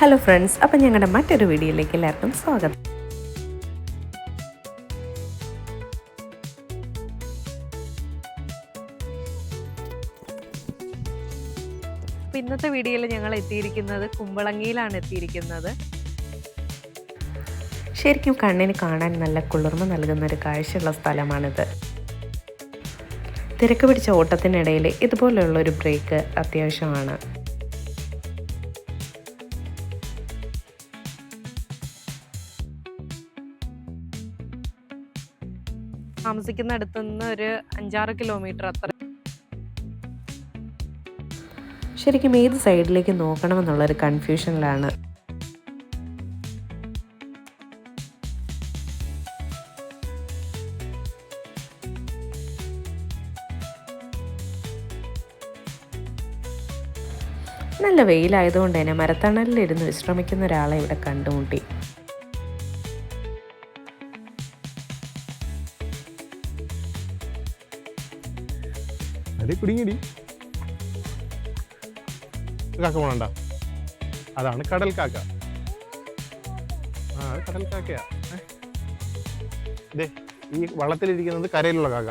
Hello friends, അപ്പം ഞങ്ങളുടെ മറ്റൊരു വീഡിയോയിലേക്ക് എല്ലാവർക്കും സ്വാഗതം. അപ്പോൾ ഇന്നത്തെ വീഡിയോയിൽ ഞങ്ങൾ എത്തിയിരിക്കുന്നത് കുമ്പളങ്ങിയിലാണ് എത്തിയിരിക്കുന്നത്. ശരിക്കും കണ്ണിന് കാണാൻ നല്ല കുളിർമ നൽകുന്ന ഒരു കാഴ്ചയുള്ള സ്ഥലമാണിത്. തിരക്ക് പിടിച്ച ഓട്ടത്തിനിടയിൽ ഇതുപോലെയുള്ളൊരു ബ്രേക്ക് അത്യാവശ്യമാണ്. താമസിക്കുന്ന അടുത്ത് നിന്ന് ഒരു 5-6 കിലോമീറ്റർ അത്ര. ശരിക്കും ഏത് സൈഡിലേക്ക് നോക്കണമെന്നുള്ളൊരു കൺഫ്യൂഷനിലാണ്. നല്ല വെയിലായതുകൊണ്ട് തന്നെ മരത്തണലിലിരുന്ന് വിശ്രമിക്കുന്ന ഒരാളെ ഇവിടെ കണ്ടുമുട്ടി. കുടുങ്ങിടി കാക്ക പോണണ്ട, അതാണ് കടൽ കാക്ക. അത് കടൽ കാക്കയാ. ഇതേ ഈ വള്ളത്തിലിരിക്കുന്നത് കരയിലുള്ള കാക്ക,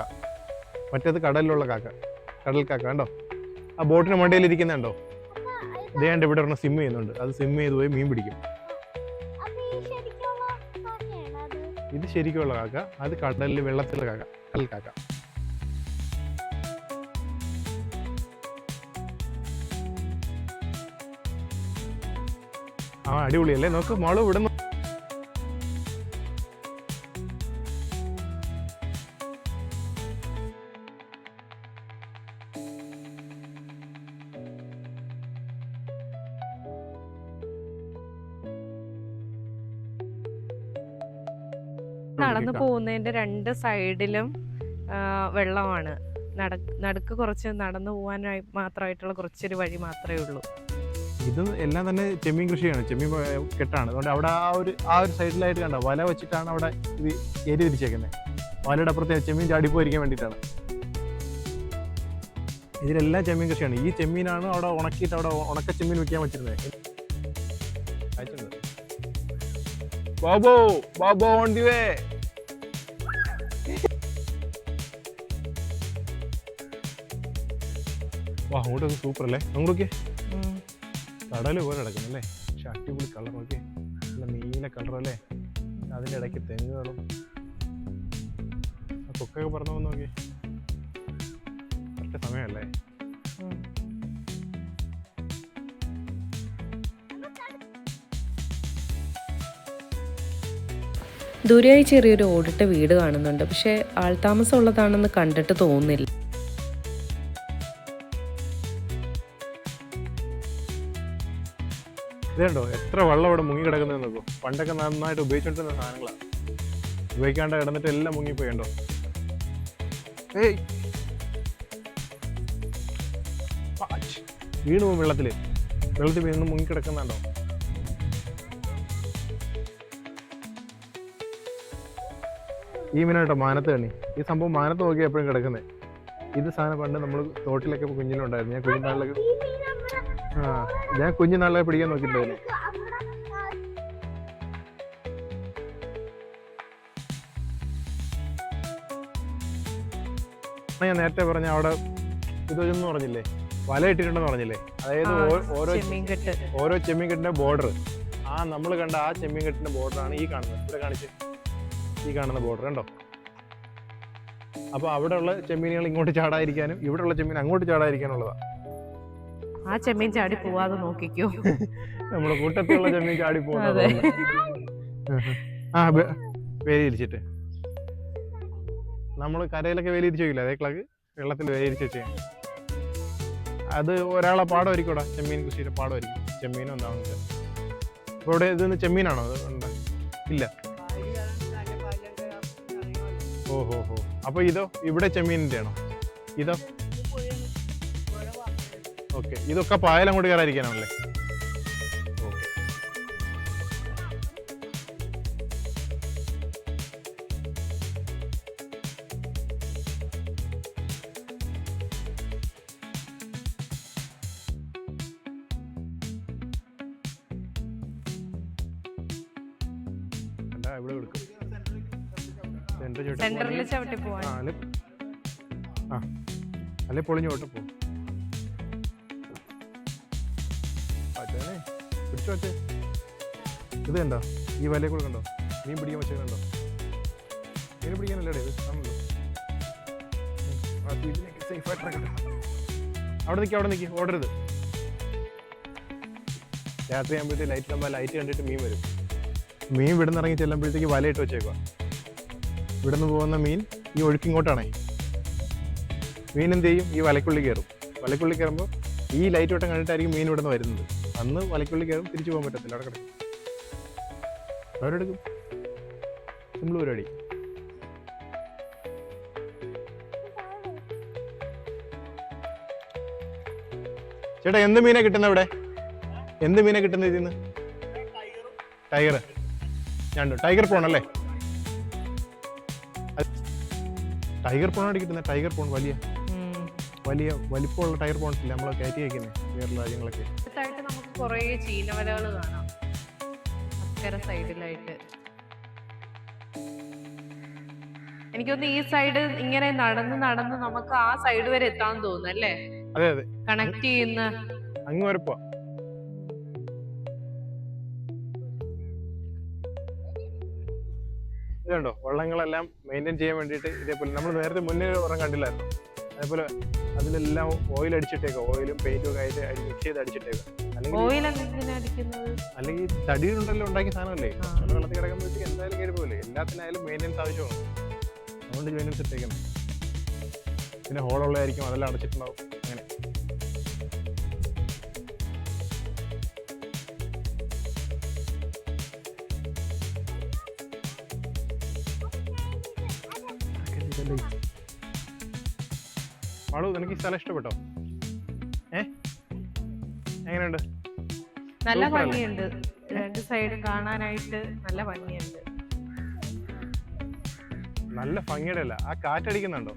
മറ്റേത് കടലിലുള്ള കാക്ക, കടൽ കാക്ക. കണ്ടോ ആ ബോട്ടിന് മണ്ടയിൽ ഇരിക്കുന്നുണ്ടോ? ഇതേണ്ട് ഇവിടെ ഒരെണ്ണം സ്വിം ചെയ്യുന്നുണ്ട്. അത് സ്വിം ചെയ്ത് പോയി മീൻ പിടിക്കും. ഇത് ശരിക്കുള്ള കാക്ക, അത് കടലിൽ വെള്ളത്തിലുള്ള കാക്ക, കടൽ കാക്ക. ആ അടിപൊളിയല്ലേ? നോക്ക് മോള് ഇവിടെ നടന്നു പോകുന്നതിന്റെ 2 സൈഡിലും വെള്ളമാണ്. നടുക്ക് കുറച്ച് നടന്നു പോകാനായി മാത്രമായിട്ടുള്ള കുറച്ചൊരു വഴി മാത്രമേ ഉള്ളൂ. ഇത് എല്ലാം തന്നെ ചെമ്മീൻ കൃഷിയാണ്, ചെമ്മീൻ കെട്ടാണ്. അതുകൊണ്ട് അവിടെ ആ ഒരു സൈഡിലായിട്ട് കണ്ട വല വെച്ചിട്ടാണ് അവിടെ ഇത് ഏരി തിരിച്ചേക്കുന്നത്. വലയുടെ അപ്പുറത്തെ ചെമ്മീൻ ചാടിപ്പോയിരിക്കാൻ വേണ്ടിയിട്ടാണ്. ഇതിലെല്ലാം ചെമ്മീൻ കൃഷിയാണ്. ഈ ചെമ്മീനാണ് അവിടെ ഉണക്കിയിട്ട് അവിടെ ഉണക്ക ചെമ്മീൻ വെക്കാൻ വെച്ചിരുന്നത്. ബാബോ ബാബോ ഓൺ ദി വേ. വാ, അങ്ങോട്ടൊക്കെ സൂപ്പർ അല്ലേ? അങ്ങോട്ടൊക്കെ കടല് പോലെ കിടക്കുന്നല്ലേ? പക്ഷെ അടിപൊളി കളർ. നോക്കി, നല്ല നീല കളർ അല്ലേ? അതിൻ്റെ ഇടയ്ക്ക് തെങ്ങുകളും കൊക്കൊക്കെ പറഞ്ഞു പോകുന്ന നോക്കി. കറക്റ്റ് സമയമല്ലേ? ദൂരെയായി ചെറിയൊരു ഓടിട്ട വീട് കാണുന്നുണ്ട്. പക്ഷെ ആൾതാമസം ഉള്ളതാണെന്ന് കണ്ടിട്ട് തോന്നുന്നില്ല. ഇതുണ്ടോ എത്ര വെള്ളം ഇവിടെ മുങ്ങി കിടക്കുന്നത് നോക്കൂ. പണ്ടൊക്കെ നന്നായിട്ട് ഉപയോഗിച്ചോണ്ടിരുന്ന സാധനങ്ങളാണ്, ഉപയോഗിക്കാണ്ട് കിടന്നിട്ട് എല്ലാം മുങ്ങിപ്പോയണ്ടോ. ഏയ് വീണ് പോകും വെള്ളത്തിൽ വീണ് മുങ്ങി കിടക്കുന്നുണ്ടോ? ഈ മീനായിട്ടോ മാനത്ത് കണ്ണി. ഈ സംഭവം മാനത്ത് നോക്കി എപ്പോഴും കിടക്കുന്നത്. ഇത് സാധനം പണ്ട് നമ്മൾ തോട്ടിലൊക്കെ കുഞ്ഞിലുണ്ടായിരുന്നു. ഞാൻ കുഞ്ഞുനാളിലെ പിടിക്കാൻ നോക്കിയിട്ടുണ്ടായിരുന്നു. ഞാൻ നേരത്തെ പറഞ്ഞ അവിടെ ഇതൊന്നും പറഞ്ഞില്ലേ, വല ഇട്ടിട്ടുണ്ടെന്ന് പറഞ്ഞില്ലേ? അതായത് ഓരോ ചെമ്മീൻ കെട്ടിന്റെ ബോർഡർ, നമ്മൾ കണ്ട ആ ചെമ്മീൻ കെട്ടിന്റെ ബോർഡറാണ് ഈ കാണുന്നത്. ഇവിടെ കാണിച്ച് ഈ കാണുന്ന ബോർഡർ കണ്ടോ? അപ്പൊ അവിടെ ഉള്ള ചെമ്മീനുകൾ ഇങ്ങോട്ട് ചാടാതിരിക്കാനും ഇവിടെ ഉള്ള ചെമ്മീൻ അങ്ങോട്ട് ചാടാതിരിക്കാനുള്ളതാ. ആ ചെമ്മീൻ ചാടി പോവാതെ നോക്കിക്കോ. നമ്മുടെ കൂട്ടത്തിലുള്ള ചെമ്മീൻ ചാടി പോകുന്നത്. വേലിയിരിച്ചിട്ട് നമ്മൾ കരയിലൊക്കെ വേലിയിരിച്ച് വയ്ക്കില്ല, അതേ ക്ലാക്ക് വെള്ളത്തിൽ വേലിയിരിച്ച് വെച്ചേ. അത് ഒരാളെ പാടമായിരിക്കൂടാ, ചെമ്മീൻ കൃഷിയുടെ പാടമായിരിക്കും. ചെമ്മീനും എന്താണെന്ന് അപ്പൊ ഇവിടെ ഇതൊന്ന് ചെമ്മീനാണോ? അത് ഇല്ല. ഓഹോ ഹോ. അപ്പൊ ഇതോ ഇവിടെ ചെമ്മീനിന്റെ ആണോ? ഇതോ ഓക്കെ. ഇതൊക്കെ പായൽ അങ്ങോട്ട് കയറാതിരിക്കാനാണല്ലേ? ഓക്കെ. വേണ്ട, ഇവിടെ കൊടുക്കും. സെന്ററിൽ ചവിട്ടി പോവാൻ. അല്ലെ പൊളിഞ്ഞു പോട്ടെ പോകും. പിടിച്ചു വച്ചേ. ഇത് കണ്ടോ, ഈ വലയെ കൂടെ കണ്ടോ മീൻ പിടിക്കാൻ വെച്ചത് കണ്ടോ? മീൻ പിടിക്കാനല്ലേ ഇത് ആണല്ലോ. അവിടെ നിൽക്കി ഓടരുത്. രാത്രി ആകുമ്പോഴത്തേക്ക് ലൈറ്റ് നമ്മൾ ലൈറ്റ് കണ്ടിട്ട് മീൻ വരും. മീൻ ഇവിടെ നിന്ന് ഇറങ്ങി ചെല്ലുമ്പോഴത്തേക്ക് വലയിട്ട് വെച്ചേക്കുക. ഇവിടെ നിന്ന് പോകുന്ന മീൻ ഈ ഒഴുക്കിങ്ങോട്ടാണേ. മീൻ എന്ത് ചെയ്യും? ഈ വലക്കുള്ളി കയറും. വലക്കുള്ളി കയറുമ്പോൾ ഈ ലൈറ്റ് വട്ടം കണ്ടിട്ടായിരിക്കും മീൻ ഇവിടെ നിന്ന് വരുന്നത്. അന്ന് വലക്കുള്ളി കയറും, തിരിച്ചു പോകാൻ പറ്റത്തില്ല. അവിടെ കിടക്കും. അവരെടുക്കും. സിമ്പിൾ പരിപാടി. ചേട്ടാ എന്ത് മീനാ കിട്ടുന്നത് ഇവിടെ? എന്ത് മീനാ കിട്ടുന്നത് ഇതിന്ന്? ടൈഗർ. ഞണ്ടോ? ടൈഗർ പ്രോൺ അല്ലേ? ടൈഗർ പ്രോണാണ് കിട്ടുന്നത്. ടൈഗർ പ്രോൺ വലിയ വലിപ്പമുള്ള ടൈഗർ പ്രോൺസ് ഇല്ല നമ്മൾ കയറ്റി വയ്ക്കുന്നത് വേറെ രാജ്യങ്ങളൊക്കെ. അടുത്തായിട്ട് നമുക്ക് കുറേ ചീനവലകൾ കാണാം അക്കരെ സൈഡിലായിട്ട്. എനിക്കൊന്ന് ഈ സൈഡ് ഇങ്ങനെ നടന്ന് നമുക്ക് ആ സൈഡ് വരെ എത്താൻ തോന്നുന്നു അല്ലേ? അതെ അതെ, കണക്ട് ചെയ്യുന്ന അങ്ങ് വരെ പോവാം. ഇതുണ്ടോ വള്ളങ്ങളെല്ലാം മെയിൻറ്റെയിൻ ചെയ്യാൻ വേണ്ടിയിട്ട് ഇതേപോലെ നമ്മൾ നേരത്തെ മുന്നേ ഒരെണ്ണം കണ്ടില്ലായിരുന്നു. അതേപോലെ അതിലെല്ലാം ഓയിൽ അടിച്ചിട്ടേക്കുക. ഓയിലും പെയിന്റും ഒക്കെ ആയിട്ട് മിക്സ് ചെയ്ത് അടിച്ചിട്ടേക്കുക. അല്ലെങ്കിൽ തടിയിലുണ്ടല്ലോ ഉണ്ടാക്കിയ സാധനമല്ലേ, അത് വെള്ളത്തിൽ കിടക്കുമ്പോഴത്തേക്ക് എന്തായാലും കയറി പോകില്ലേ. എല്ലാത്തിനായാലും മെയിൻ്റെനൻസ് ആവശ്യമാണ്. അതുകൊണ്ട് മെയിൻ്റെനൻസ് ഇട്ടേക്കുന്നത്. പിന്നെ ഹോളുള്ളതായിരിക്കും, അതെല്ലാം അടച്ചിട്ടുണ്ടാവും. അങ്ങനെ മാളു, നിനക്ക് ഈ സ്ഥലം ഇഷ്ടപ്പെട്ടോ? എങ്ങനെയുണ്ട്? നല്ല ഭംഗിയുണ്ട്. രണ്ട് സൈഡും കാണാനായിട്ട് നല്ല ഭംഗിയുണ്ട്. നല്ല ഭംഗിയുടെ അല്ല, ആ കാറ്റടിക്കുന്നുണ്ടോ?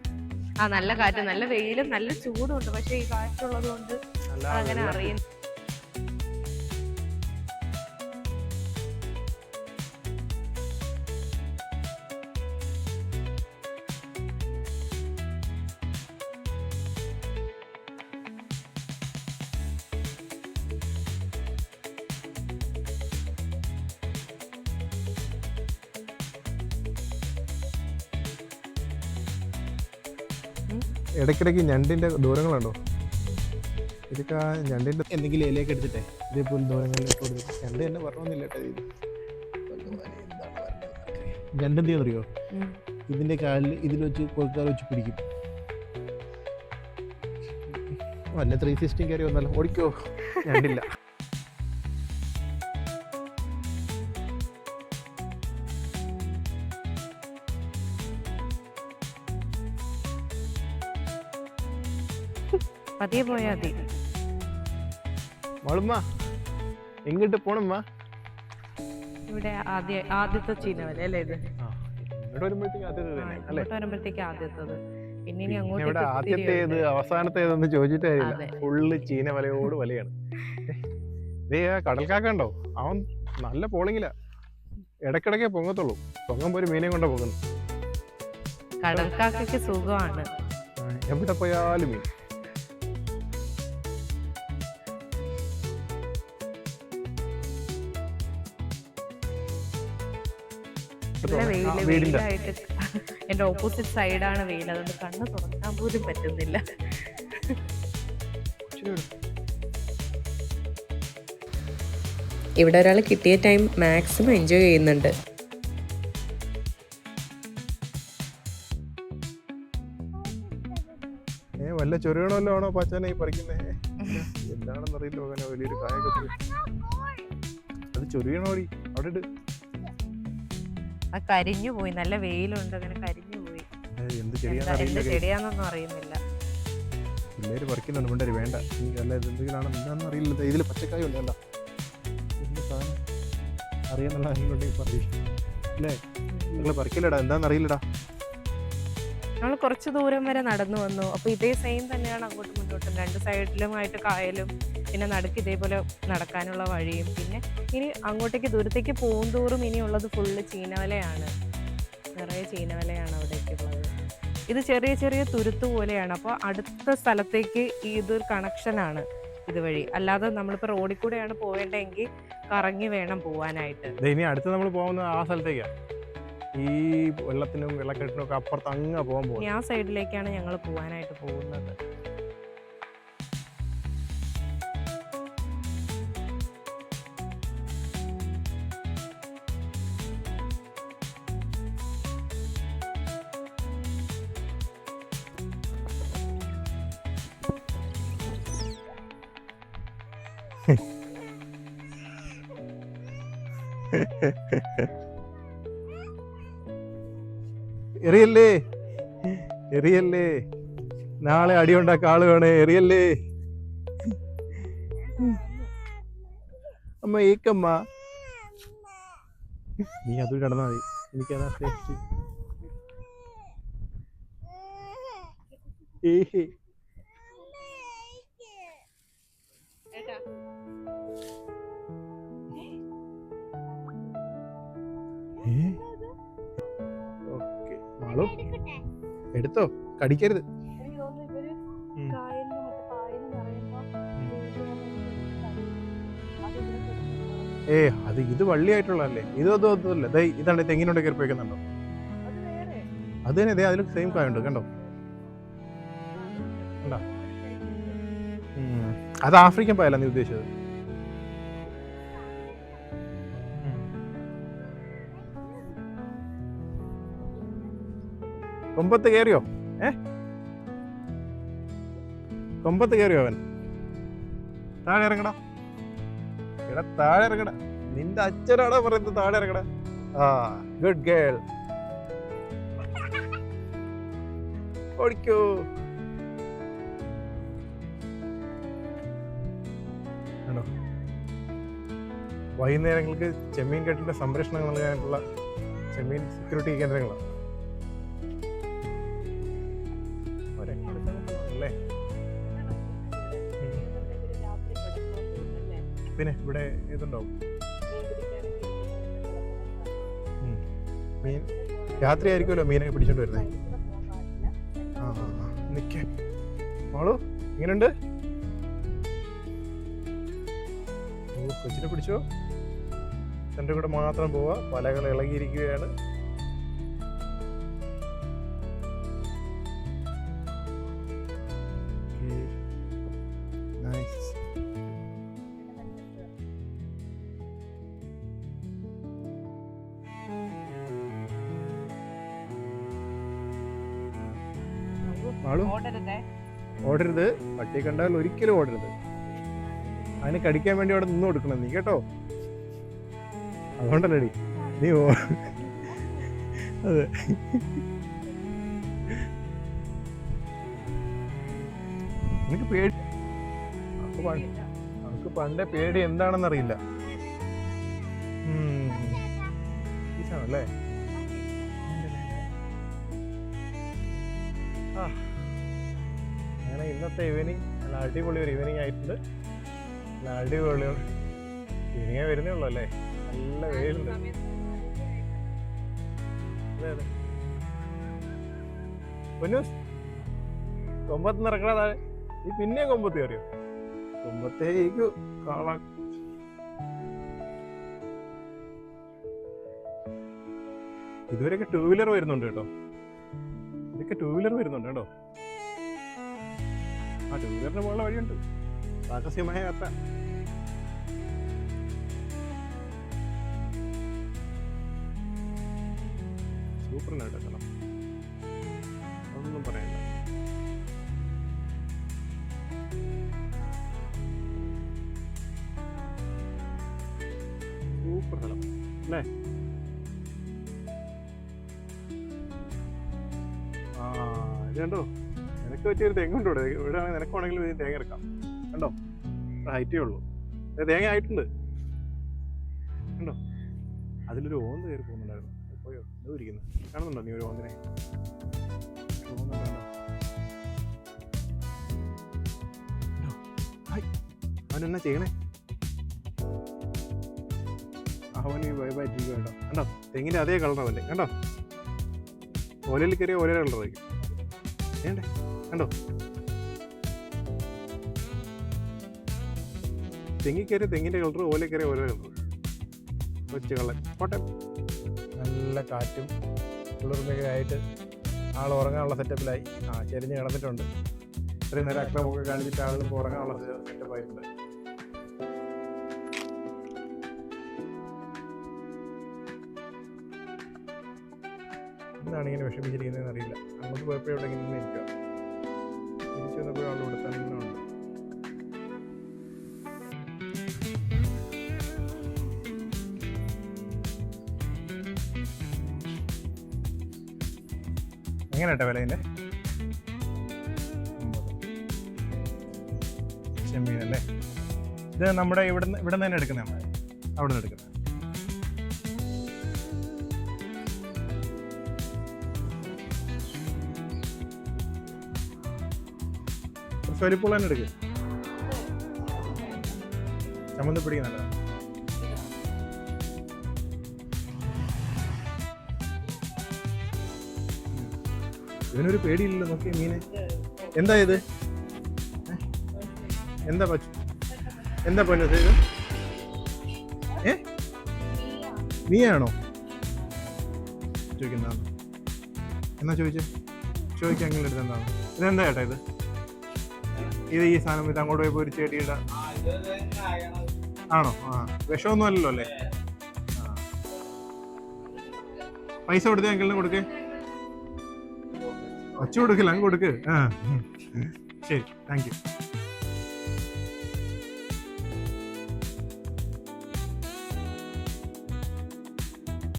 ആ നല്ല കാറ്റ്, നല്ല വെയിലും നല്ല ചൂടുണ്ട്. പക്ഷെ ഈ കാറ്റുള്ളത് കൊണ്ട് അങ്ങനെ അറിയുന്നു. ഇടയ്ക്കിടയ്ക്ക് ഞണ്ടിൻ്റെ ദൂരങ്ങളുണ്ടോ? ഇതൊക്കെ ആ ഞണ്ടിൻ്റെ എന്തെങ്കിലും ഇലയൊക്കെ എടുത്തിട്ടേ ഇതേപോലെ ദൂരങ്ങളിലേക്ക് കൊടുത്തിട്ട്. ഞണ്ട് തന്നെ പറഞ്ഞൊന്നുമില്ല കേട്ടോ. ഇത് ഞണ്ട് എന്ത് ചെയ്യുന്നറിയോ? ഇതിൻ്റെ കാലിൽ ഇതിൽ വെച്ച് കൊൽക്കാൽ വെച്ച് പിടിക്കും. വല്ല 360 കയറി വന്നാലും ഓടിക്കോ, ഞണ്ടില്ല. പതിയെ പോയാ മതി. മോളുമ്മ എങ്ങിട്ട് പോണമ്മ? ഇവിടെ ആദ്യത്തെ ചീനവല അല്ലേ ഇത്? ഇങ്ങോട്ട് വരുമ്പോഴത്തേക്ക് ആദ്യത്തത്. പിന്നെ ഇനി ഇവിടെ ആദ്യത്തേത് അവസാനത്തേതെന്ന് ചോദിച്ചിട്ടില്ല. ഫുള്ള് ചീനവലയോട് വലയാണ്. ഇതേ കടൽക്കാക്ക ഉണ്ടോ? അവൻ നല്ല പോളിങ്ങില. ഇടയ്ക്കിടയ്ക്കേ പൊങ്ങത്തുള്ളൂ. പൊങ്ങുമ്പോ ഒരു മീനെ കൊണ്ടാ പോകുന്നു. കടൽക്കാക്കയ്ക്ക് സുഖമാണ്, എവിടെ പോയാലും മീൻ. വെയിലായിട്ട് എന്റെ ഓപ്പോസിറ്റ് സൈഡാണ് വെയിൽ. അതുകൊണ്ട് കണ്ണ് തുറക്കാൻ പോലും പറ്റുന്നില്ല. ഇവിടെ ഒരാൾ കിട്ടിയ ടൈം മാക്സിമം എൻജോയ് ചെയ്യുന്നുണ്ട്. വല്ല ചൊറിയണമല്ലോ ആണോ പച്ചാനെ പറിക്കുന്നേ? എന്താണെന്നറിയില്ല. അങ്ങനെ വലിയൊരു കായൊക്കെ അത് ചൊറിയണോടി. അവിടെ ഇട്ട് കരിഞ്ഞു പോയി. നല്ല വെയിലുണ്ട്, അങ്ങനെ കരിഞ്ഞു പോയി. എന്ത് ചെടിയാന്നൊന്നും അറിയുന്നില്ല. പിള്ളേര് പറിക്കുന്നുണ്ട്. മിണ്ടര് വേണ്ട. അല്ല ഇതെന്തെങ്കിലാണ് എന്താണെന്ന് അറിയില്ല. ഇതിൽ പച്ചക്കായ ഉണ്ടല്ലോ, അറിയാന്നുള്ള കാര്യങ്ങളുണ്ടെങ്കിൽ പറയും അല്ലേ? നിങ്ങൾ പറിക്കില്ലടാ, എന്താണെന്ന് അറിയില്ലടാ. നമ്മൾ കുറച്ച് ദൂരം വരെ നടന്നു വന്നു. അപ്പൊ ഇതേ സെയിം തന്നെയാണ് അങ്ങോട്ടും ഇങ്ങോട്ടും. രണ്ട് സൈഡിലുമായിട്ട് കായലും പിന്നെ നടുക്ക് ഇതേപോലെ നടക്കാനുള്ള വഴിയും, പിന്നെ ഇനി അങ്ങോട്ടേക്ക് ദൂരത്തേക്ക് പോകുന്തോറും ഇനിയുള്ളത് ഫുള്ള് ചീനവലയാണ്. നിറയെ ചീനവലയാണ് അവിടേക്കുള്ളത്. ഇത് ചെറിയ ചെറിയ തുരുത്ത് പോലെയാണ്. അപ്പോൾ അടുത്ത സ്ഥലത്തേക്ക് ഇതൊരു കണക്ഷനാണ് ഇതുവഴി. അല്ലാതെ നമ്മളിപ്പോൾ റോഡിൽ കൂടെയാണ് പോവേണ്ടതെങ്കിൽ കറങ്ങി വേണം പോവാനായിട്ട്. ഇനി അടുത്ത് നമ്മൾ പോകുന്നത് ആ സ്ഥലത്തേക്കാണ്. ഈ വെള്ളത്തിനും വെള്ളക്കെട്ടിനും ഒക്കെ അപ്പുറത്ത് അങ്ങ് പോകാൻ പോകും. ആ സൈഡിലേക്കാണ് ഞങ്ങൾ പോകാനായിട്ട് പോകുന്നത്. എറിയല്ലേ എറിയല്ലേ, നാളെ അടിയുണ്ടാക്ക ആള് വേണേ, എറിയല്ലേ. അമ്മ ഏക്കമ്മ, നീ അത് കിടന്നാ മതി, എനിക്കതാ സേഫ്റ്റി. ഏഹേ ഓക്കെ, മാളു എടുത്തോ, കടിക്കരുത്. അത് ഇത് വള്ളിയായിട്ടുള്ളതല്ലേ, ഇതൊന്നുമില്ല. ഇതാണ് തെങ്ങിനോട് കയറി പോയിക്കുന്നുണ്ടോ? അത് തന്നെ, അതെ, അതിൽ സെയിം കായുണ്ട് കണ്ടോ. കണ്ടോ, അത് ആഫ്രിക്കൻ പായല്ല നീ ഉദ്ദേശിച്ചത്. കൊമ്പത്ത് കയറിയോ? കൊമ്പത്ത് കയറിയോ അവൻ? താഴെ ഇറങ്ങടാ, എടാ താഴെ ഇറങ്ങടാ. നിന്റെ അച്ഛനാണോ പറയുന്നത് താഴെ ഇറങ്ങടാ? ആ, ഗുഡ് ഗേൾ. ഓടിക്കോ. ആണോ, വൈകുന്നേരങ്ങൾക്ക് ചെമ്മീൻ കെട്ടിന്റെ സംരക്ഷണം നൽകാനായിട്ടുള്ള ചെമ്മീൻ സെക്യൂരിറ്റി കേന്ദ്രങ്ങളാണ്. അല്ലേ, പിന്നെ ഇവിടെ ഇതുണ്ടാവും മീൻ. രാത്രി ആയിരിക്കുമല്ലോ മീനൊക്കെ പിടിച്ചോണ്ട് വരുന്നേ. നിക്കേ മോളു, ഇങ്ങനെയുണ്ട്. കൊച്ചിനെ പിടിച്ചോ. എൻ്റെ കൂടെ മാത്രം പോവാ, വലകൾ ഇളകിയിരിക്കുകയാണ്. ഓടരുത്, പട്ടിയെ കണ്ടാൽ ഒരിക്കലും ഓടരുത്. അതിന് കടിക്കാൻ വേണ്ടി അവിടെ നിന്ന് കൊടുക്കണം നീ, കേട്ടോ. അതുകൊണ്ടല്ലേടി നീ അതെ. എനിക്ക് പേടി, നമുക്ക് പണ്ടേ പേടി എന്താണെന്നറിയില്ല. അല്ലേ, അങ്ങനെ ഇന്നത്തെ ഈവനിങ് നല്ല അടിപൊളി ഒരു ഈവനിങ് ആയിട്ടുണ്ട്. നല്ല അടിപൊളി ഈവനിങ്ങേ വരുന്നേ ഉള്ളൂ അല്ലേ, നല്ല വെയിലുണ്ട്. അതെ അതെ, പൊന്നൂസ് കൊമ്പത്ത് നിറക്കണ താഴെ. നീ പിന്നെ കൊമ്പത്ത് കയറിയോ? കൊമ്പത്തേക്ക് കാള. ഇതുവരെയൊക്കെ ടൂ വീലർ വരുന്നുണ്ട് കേട്ടോ, ഇതൊക്കെ ടൂ വീലർ വരുന്നുണ്ട് കേട്ടോ. ആ ടൂ വീലറിന് പോലുള്ള വഴിയുണ്ട്, സാഹസ്യമായ യാത്ര. സൂപ്പറിനായിട്ട് എത്തണം, ഒന്നും പറയണ്ട. സൂപ്പർ സ്ഥലം അല്ലേ. ഇത് കണ്ടോ, നിനക്ക് പറ്റിയൊരു തെങ്ങുണ്ട് ഇവിടെ. ഇവിടെ ആണെങ്കിൽ നിനക്കാണെങ്കിലും ഇത് തേങ്ങ എടുക്കാം. കണ്ടോ, ഹൈറ്റേ ഉള്ളൂ, തേങ്ങ ആയിട്ടുണ്ട്. കണ്ടോ, അതിലൊരു ഓന്ത് കയറി പോകുന്നുണ്ടായിരുന്നു. പോയോ, ഇത് ഇരിക്കുന്നു, കാണുന്നുണ്ടോ നീ ഒരു ഓന്തിനെ? അവനെന്നാ ചെയ്യണേ? അവൻ ഈ വൈബായിട്ടിരിക്കും കേട്ടോ. കണ്ടോ, തെങ്ങിൻ്റെ അതേ കളറാവല്ലേ, കണ്ടോ? ഓലയിൽ കയറിയ ഓരോ കളറായിരിക്കും. വേണ്ടേ, കണ്ടോ? തെങ്ങി കയറിയ തെങ്ങിൻ്റെ കളർ, ഓല കയറിയ ഓരോ കളർ. കൊച്ചു കള്ളൻ പോട്ടെ. നല്ല കാറ്റും കുളിർമയൊക്കെ ആയിട്ട് ആൾ ഉറങ്ങാനുള്ള സെറ്റപ്പിലായി. ചെരിഞ്ഞ് കിടന്നിട്ടുണ്ട്. ഇത്രയും നേരം അക്രമമൊക്കെ കാണിച്ചിട്ട് ആളുകൾ ഉറങ്ങാനുള്ള സെറ്റപ്പായിട്ടുണ്ട്. എന്താണ് ഇങ്ങനെ വിഷമിച്ചിരിക്കുന്നതെന്ന് അറിയില്ല. അങ്ങോട്ട് പോയപ്പോഴും ഇവിടെ ഇങ്ങനെ ഇരിക്കുക. തിരിച്ചു വന്നപ്പോഴും ആൾ ഇവിടെ തന്നെ ഉണ്ട്. എങ്ങനെയാട്ടെ വില ഇതിൻ്റെ? ചെമ്മീനല്ലേ? ഇത് നമ്മുടെ ഇവിടെ തന്നെ എടുക്കുന്നതാണ്, അവിടെ നിന്ന് എടുക്കുന്നത്. കുറച്ച് വലിപ്പുള്ള തന്നെ എടുക്കുക. ചമ്മന്തി പിടിക്കുന്നുണ്ടോ? ഇവനൊരു പേടിയില്ലല്ലോ. നോക്കിയ മീന് എന്താ ഇത്? എന്താ എന്താ പൊന്നത് ഇത്? നീയാണോ ചോദിക്കുന്നതാണ്? എന്നാ ചോദിക്കാൻ അങ്ങനെ എടുത്ത് എന്താണ് ഇതെന്താ ചേട്ടാ ഇത്? ഈ സാധനം ഇത് അങ്ങോട്ട് പോയപ്പോ ഒരു ചെടിയുടെ ആണോ? വിഷമൊന്നും അല്ലല്ലോ അല്ലേ? പൈസ കൊടുത്തേ അങ്കിളിന് കൊടുക്കേ. വച്ചു കൊടുക്കില്ല, അങ്ങ് കൊടുക്ക്. ശരി, താങ്ക് യു.